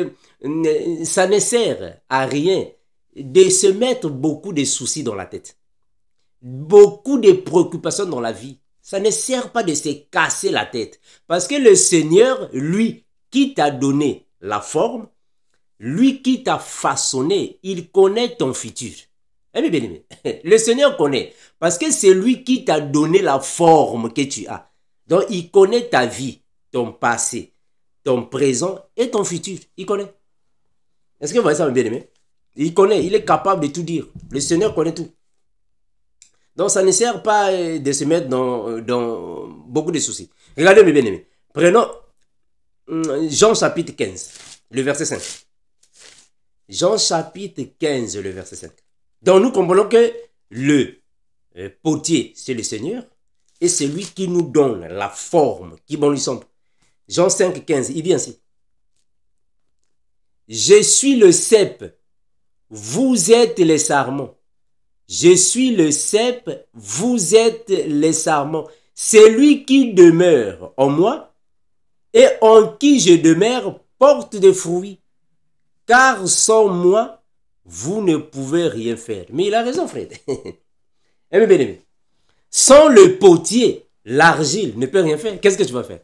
ça ne sert à rien de se mettre beaucoup de soucis dans la tête. Beaucoup de préoccupations dans la vie. Ça ne sert pas de se casser la tête. Parce que le Seigneur, lui, qui t'a donné la forme, lui qui t'a façonné, il connaît ton futur. Eh bien, le Seigneur connaît. Parce que c'est lui qui t'a donné la forme que tu as. Donc, il connaît ta vie, ton passé, ton présent et ton futur. Il connaît. Est-ce que vous voyez ça, mes bien-aimés? Il connaît, il est capable de tout dire. Le Seigneur connaît tout. Donc, ça ne sert pas de se mettre dans beaucoup de soucis. Regardez, mes bien-aimés. Prenons Jean chapitre 15, le verset 5. Jean chapitre 15, le verset 5. Donc, nous comprenons que le potier, c'est le Seigneur. Et c'est lui qui nous donne la forme qui bon lui semble. Jean 5, 15, il dit ainsi. Je suis le cep, vous êtes les sarments. Je suis le cep, vous êtes les sarments. Celui qui demeure en moi et en qui je demeure porte des fruits. Car sans moi, vous ne pouvez rien faire. Mais il a raison, frère. Eh bien, aimé. Sans le potier, l'argile ne peut rien faire. Qu'est-ce que tu vas faire?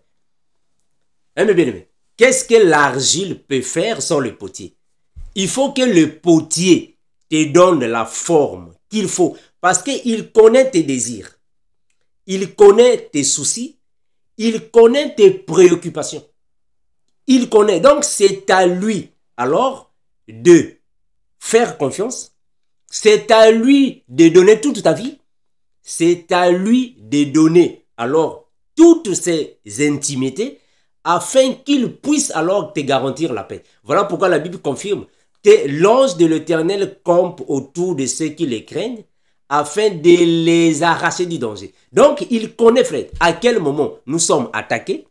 Eh bien, aimé. Qu'est-ce que l'argile peut faire sans le potier? Il faut que le potier te donne la forme qu'il faut. Parce qu'il connaît tes désirs. Il connaît tes soucis. Il connaît tes préoccupations. Il connaît. Donc, c'est à lui, alors, de faire confiance. C'est à lui de donner toute ta vie. C'est à lui de donner, alors, toutes ses intimités afin qu'il puisse alors te garantir la paix. Voilà pourquoi la Bible confirme que l'ange de l'Éternel campe autour de ceux qui les craignent afin de les arracher du danger. Donc, il connaît, frère, à quel moment nous sommes attaqués,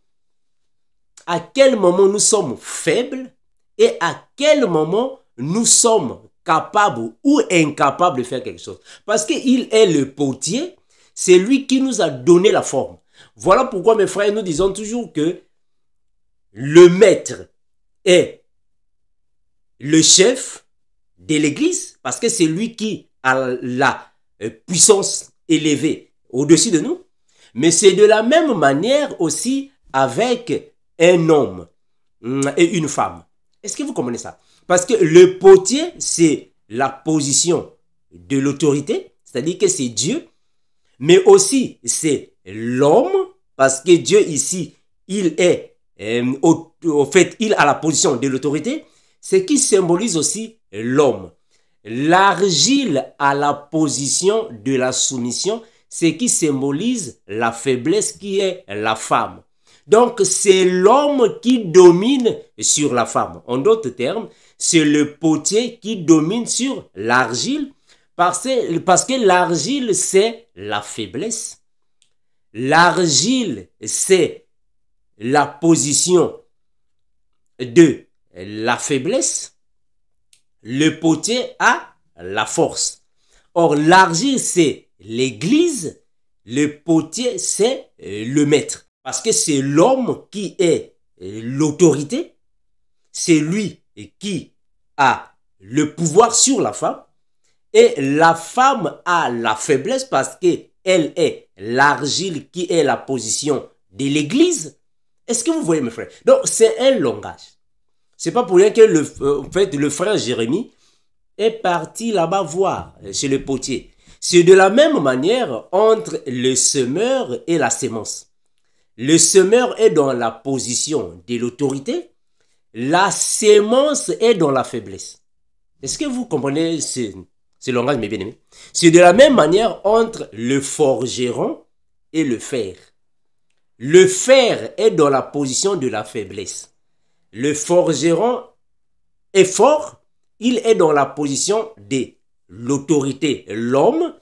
à quel moment nous sommes faibles et à quel moment nous sommes capables ou incapables de faire quelque chose. Parce qu'il est le potier, c'est lui qui nous a donné la forme. Voilà pourquoi, mes frères, nous disons toujours que le maître est le chef de l'église, parce que c'est lui qui a la puissance élevée au-dessus de nous. Mais c'est de la même manière aussi avec un homme et une femme. Est-ce que vous comprenez ça? Parce que le potier, c'est la position de l'autorité, c'est-à-dire que c'est Dieu, mais aussi c'est l'homme, parce que Dieu ici, il est, au fait, il a la position de l'autorité, ce qui symbolise aussi l'homme. L'argile a la position de la soumission, ce qui symbolise la faiblesse qui est la femme. Donc, c'est l'homme qui domine sur la femme. En d'autres termes, c'est le potier qui domine sur l'argile parce que l'argile, c'est la faiblesse. L'argile, c'est la position de la faiblesse. Le potier a la force. Or, l'argile, c'est l'église. Le potier, c'est le maître. Parce que c'est l'homme qui est l'autorité. C'est lui qui a le pouvoir sur la femme. Et la femme a la faiblesse parce qu'elle est l'argile qui est la position de l'église. Est-ce que vous voyez, mes frères? Donc, c'est un langage. C'est pas pour rien que le frère Jérémie est parti là-bas voir chez le potier. C'est de la même manière entre le semeur et la sémence. Le semeur est dans la position de l'autorité. La sémence est dans la faiblesse. Est-ce que vous comprenez ce langage, mes bien-aimés? C'est de la même manière entre le forgeron et le fer. Le fer est dans la position de la faiblesse. Le forgeron est fort. Il est dans la position de l'autorité, l'homme.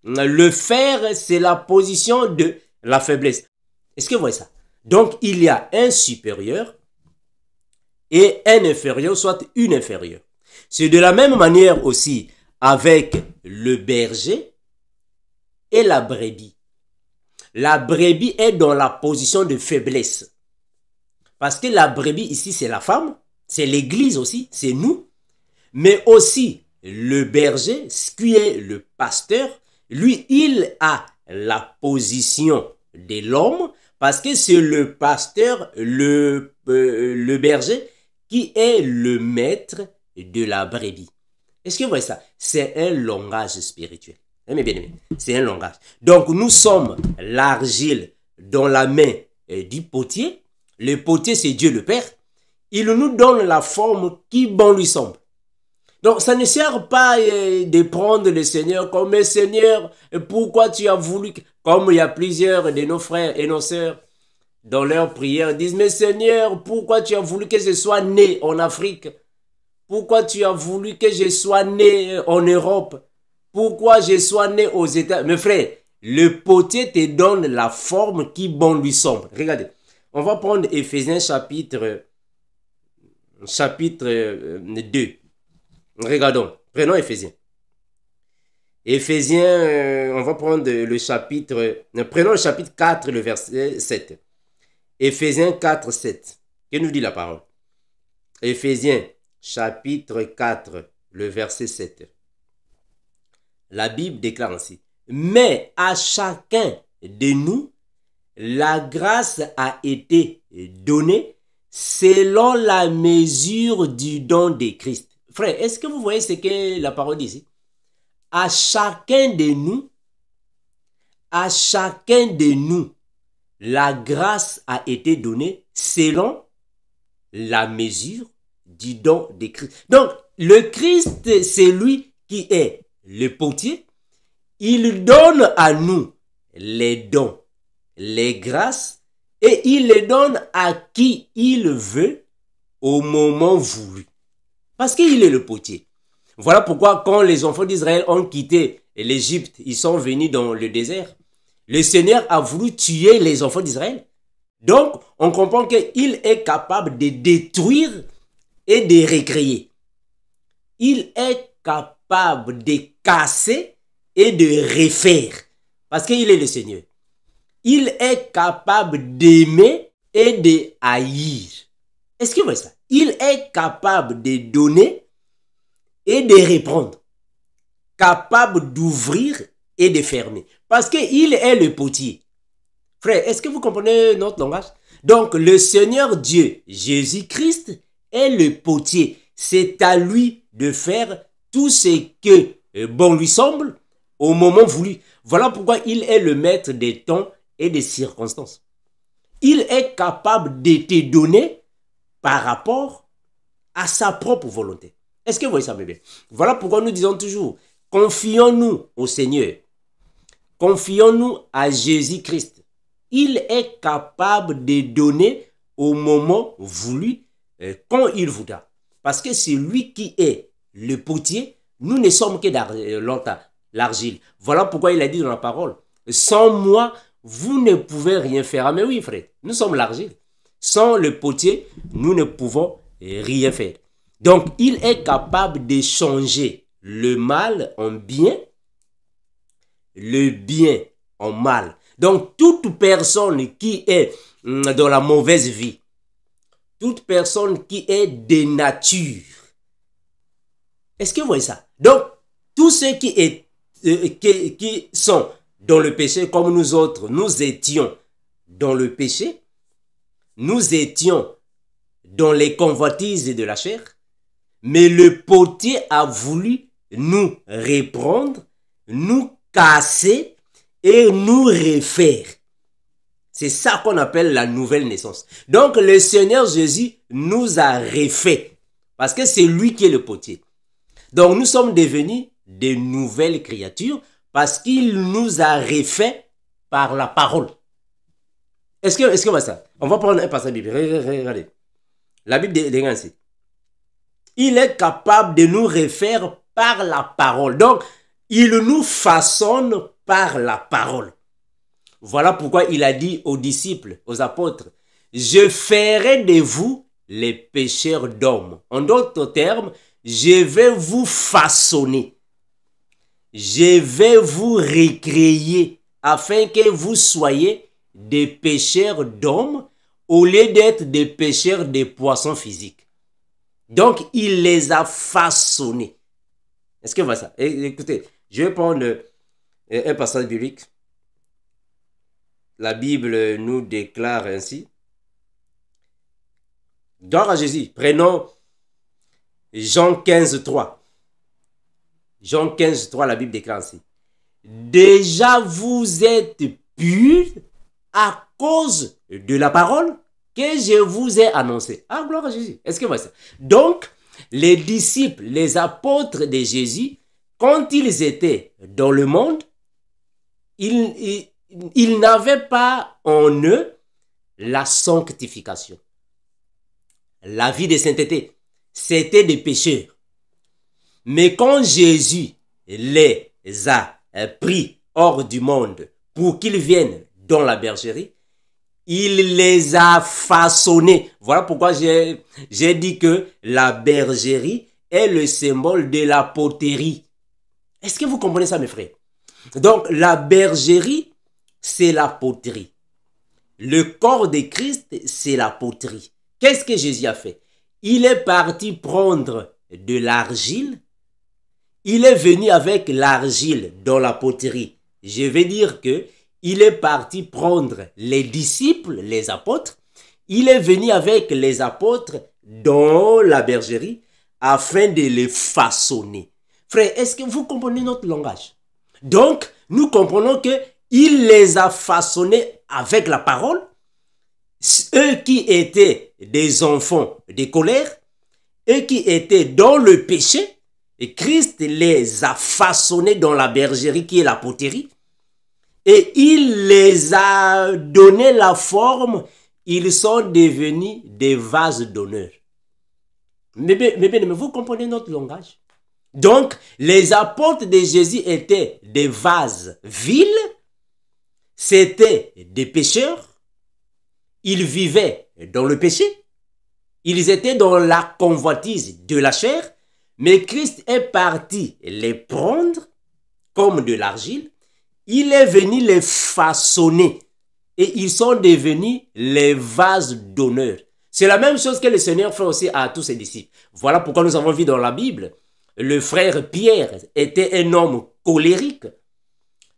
Le fer, c'est la position de la faiblesse. Est-ce que vous voyez ça? Donc, il y a un supérieur et un inférieur, soit une inférieure. C'est de la même manière aussi avec le berger et la brebis. La brebis est dans la position de faiblesse. Parce que la brebis ici, c'est la femme, c'est l'église aussi, c'est nous. Mais aussi le berger, qui est le pasteur, lui, il a la position de l'homme, parce que c'est le pasteur, le berger, qui est le maître de la brebis. Est-ce que vous voyez ça? C'est un langage spirituel. Mais bien aimé, c'est un langage. Donc, nous sommes l'argile dans la main du potier. Le potier, c'est Dieu le Père. Il nous donne la forme qui bon lui semble. Donc, ça ne sert pas de prendre le Seigneur comme Seigneur. Pourquoi tu as voulu... Comme il y a plusieurs de nos frères et nos sœurs dans leurs prières disent, mais Seigneur, pourquoi tu as voulu que je sois né en Afrique? Pourquoi tu as voulu que je sois né en Europe? Pourquoi je sois né aux États? Mes frères, le potier te donne la forme qui bon lui semble. Regardez, on va prendre Éphésiens chapitre 2. Regardons, prenons Éphésiens. Éphésiens, on va prendre le chapitre, prenons le chapitre 4, le verset 7. Éphésiens 4, 7. Que nous dit la parole? Éphésiens chapitre 4, le verset 7. La Bible déclare ainsi. Mais à chacun de nous, la grâce a été donnée selon la mesure du don de Christ. Frère, est-ce que vous voyez ce que la parole dit ici? À chacun de nous, la grâce a été donnée selon la mesure du don de Christ. Donc, le Christ, c'est lui qui est le potier. Il donne à nous les dons, les grâces, et il les donne à qui il veut au moment voulu. Parce qu'il est le potier. Voilà pourquoi quand les enfants d'Israël ont quitté l'Égypte, ils sont venus dans le désert. Le Seigneur a voulu tuer les enfants d'Israël. Donc, on comprend qu'il est capable de détruire et de recréer. Il est capable de casser et de refaire. Parce qu'il est le Seigneur. Il est capable d'aimer et de haïr. Est-ce que vous voyez ça? Il est capable de donner et de reprendre. Capable d'ouvrir et de fermer. Parce qu'il est le potier. Frère, est-ce que vous comprenez notre langage? Donc, le Seigneur Dieu, Jésus-Christ, est le potier. C'est à lui de faire tout ce que bon lui semble au moment voulu. Voilà pourquoi il est le maître des temps et des circonstances. Il est capable de te donner par rapport à sa propre volonté. Est-ce que vous voyez ça, bébé? Voilà pourquoi nous disons toujours, confions-nous au Seigneur. Confions-nous à Jésus-Christ. Il est capable de donner au moment voulu, quand il voudra. Parce que c'est lui qui est le potier. Nous ne sommes que l'argile. Voilà pourquoi il a dit dans la parole, sans moi, vous ne pouvez rien faire. Ah mais oui, frère, nous sommes l'argile. Sans le potier, nous ne pouvons rien faire. Donc, il est capable de changer le mal en bien, le bien en mal. Donc, toute personne qui est dans la mauvaise vie, toute personne qui est de nature, est-ce que vous voyez ça? Donc, tous ceux qui sont dans le péché, comme nous autres, nous étions dans le péché, nous étions dans les convoitises de la chair, mais le potier a voulu nous reprendre, nous casser et nous refaire. C'est ça qu'on appelle la nouvelle naissance. Donc le Seigneur Jésus nous a refait parce que c'est lui qui est le potier. Donc nous sommes devenus de nouvelles créatures parce qu'il nous a refait par la parole. Est-ce que va ça? On va prendre un passage biblique. Regardez. La Bible dit ainsi. Il est capable de nous refaire par la parole. Donc, il nous façonne par la parole. Voilà pourquoi il a dit aux disciples, aux apôtres, je ferai de vous les pécheurs d'hommes. En d'autres termes, je vais vous façonner. Je vais vous recréer afin que vous soyez des pêcheurs d'hommes au lieu d'être des pêcheurs de poissons physiques. Donc, il les a façonnés. Est-ce que vous voyez ça? Écoutez, je vais prendre un passage biblique. La Bible nous déclare ainsi. Gloire à Jésus. Prenons Jean 15, 3. Jean 15, 3, la Bible déclare ainsi. Déjà vous êtes purs à cause de la parole que je vous ai annoncée. Ah, gloire à Jésus. Est-ce que vous voyez ça? Donc, les disciples, les apôtres de Jésus, quand ils étaient dans le monde, ils n'avaient pas en eux la sanctification. La vie de sainteté, c'était des pécheurs. Mais quand Jésus les a pris hors du monde pour qu'ils viennent dans la bergerie, il les a façonnés. Voilà pourquoi j'ai dit que la bergerie est le symbole de la poterie. Est-ce que vous comprenez ça, mes frères? Donc, la bergerie, c'est la poterie. Le corps de Christ, c'est la poterie. Qu'est-ce que Jésus a fait? Il est parti prendre de l'argile. Il est venu avec l'argile dans la poterie. Je vais dire que il est parti prendre les disciples, les apôtres. Il est venu avec les apôtres dans la bergerie afin de les façonner. Frère, est-ce que vous comprenez notre langage? Donc, nous comprenons qu'il les a façonnés avec la parole. Eux qui étaient des enfants de colère, eux qui étaient dans le péché, et Christ les a façonnés dans la bergerie qui est la poterie. Et il les a donné la forme, ils sont devenus des vases d'honneur. Mais vous comprenez notre langage? Donc, les apôtres de Jésus étaient des vases vils, c'était des pécheurs, ils vivaient dans le péché, ils étaient dans la convoitise de la chair, mais Christ est parti les prendre comme de l'argile. Il est venu les façonner et ils sont devenus les vases d'honneur. C'est la même chose que le Seigneur fait aussi à tous ses disciples. Voilà pourquoi nous avons vu dans la Bible, le frère Pierre était un homme colérique.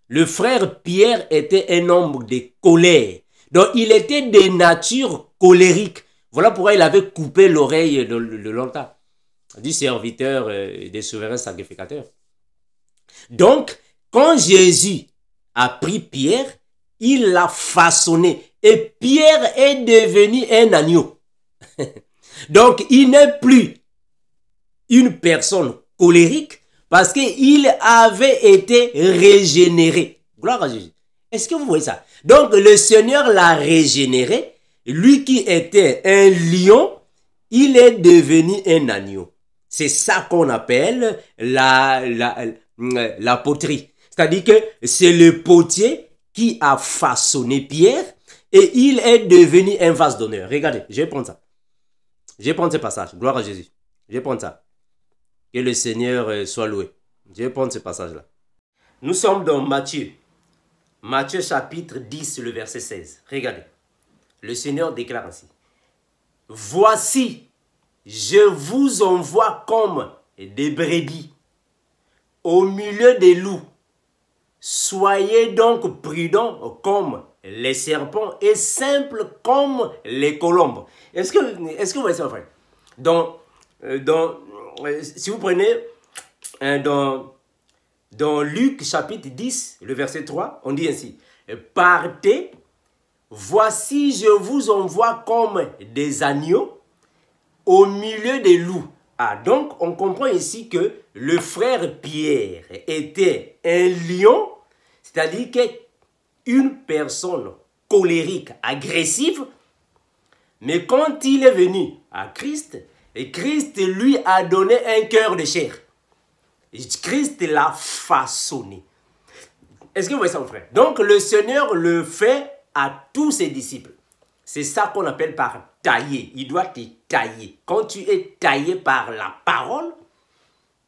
Le frère Pierre était un homme de colère. Donc il était de nature colérique. Voilà pourquoi il avait coupé l'oreille de longtemps du serviteur des souverains sacrificateurs. Donc, quand Jésus a pris Pierre, il l'a façonné. Et Pierre est devenu un agneau. Donc, il n'est plus une personne colérique parce qu'il avait été régénéré. Gloire à Jésus. Est-ce que vous voyez ça? Donc, le Seigneur l'a régénéré. Lui qui était un lion, il est devenu un agneau. C'est ça qu'on appelle la poterie. C'est-à-dire que c'est le potier qui a façonné Pierre et il est devenu un vase d'honneur. Regardez, je vais prendre ça. Je vais prendre ce passage. Gloire à Jésus. Je vais prendre ça. Que le Seigneur soit loué. Je vais prendre ce passage-là. Nous sommes dans Matthieu. Matthieu chapitre 10, le verset 16. Regardez. Le Seigneur déclare ainsi. Voici, je vous envoie comme des brebis au milieu des loups. Soyez donc prudents comme les serpents et simples comme les colombes. Est-ce que vous voyez ça, frère? Si vous prenez dans Luc chapitre 10, le verset 3, on dit ainsi. Partez, voici je vous envoie comme des agneaux au milieu des loups. Ah, donc on comprend ici que le frère Pierre était un lion, c'est-à-dire qu'une personne colérique, agressive, mais quand il est venu à Christ, et Christ lui a donné un cœur de chair. Christ l'a façonné. Est-ce que vous voyez ça, mon frère? Donc le Seigneur le fait à tous ses disciples. C'est ça qu'on appelle par tailler. Il doit te tailler. Quand tu es taillé par la parole,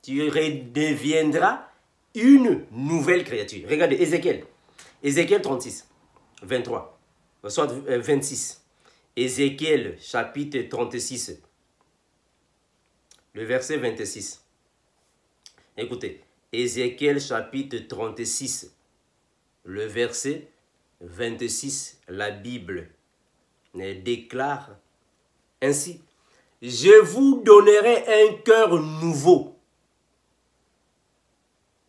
tu redeviendras une nouvelle créature. Regardez Ézéchiel. Ézéchiel 36, 23, soit 26. Ézéchiel chapitre 36, le verset 26. Écoutez, Ézéchiel chapitre 36, le verset 26, la Bible déclare ainsi. Je vous donnerai un cœur nouveau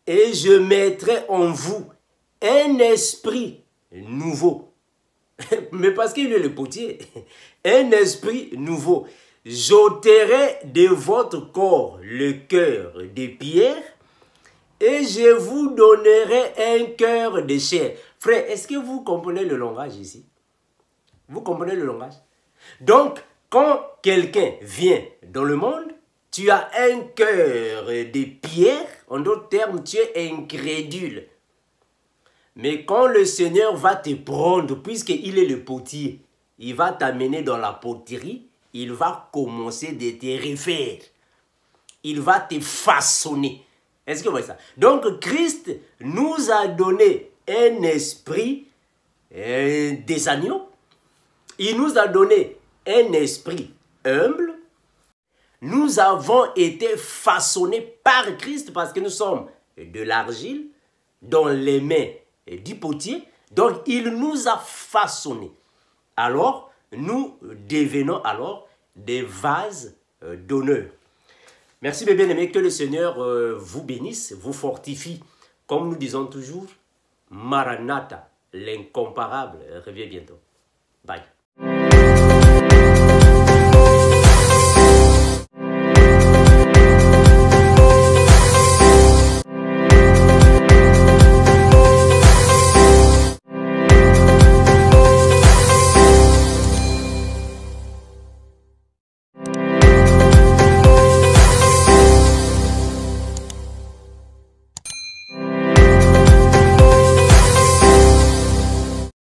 et je mettrai en vous un esprit nouveau. Mais parce qu'il est le potier. Un esprit nouveau. J'ôterai de votre corps le cœur de pierre et je vous donnerai un cœur de chair. Frère, est-ce que vous comprenez le langage ici? Vous comprenez le langage? Donc, quand quelqu'un vient dans le monde, tu as un cœur de pierre, en d'autres termes, tu es incrédule. Mais quand le Seigneur va te prendre, puisqu'il est le potier, il va t'amener dans la poterie, il va commencer de te refaire. Il va te façonner. Est-ce que vous voyez ça? Donc, Christ nous a donné un esprit des agneaux. Il nous a donné un esprit humble. Nous avons été façonnés par Christ parce que nous sommes de l'argile dans les mains du potier. Donc, il nous a façonnés. Alors, nous devenons alors des vases d'honneur. Merci mes bien-aimés, que le Seigneur vous bénisse, vous fortifie. Comme nous disons toujours, Maranatha, l'incomparable, revient bientôt. Bye.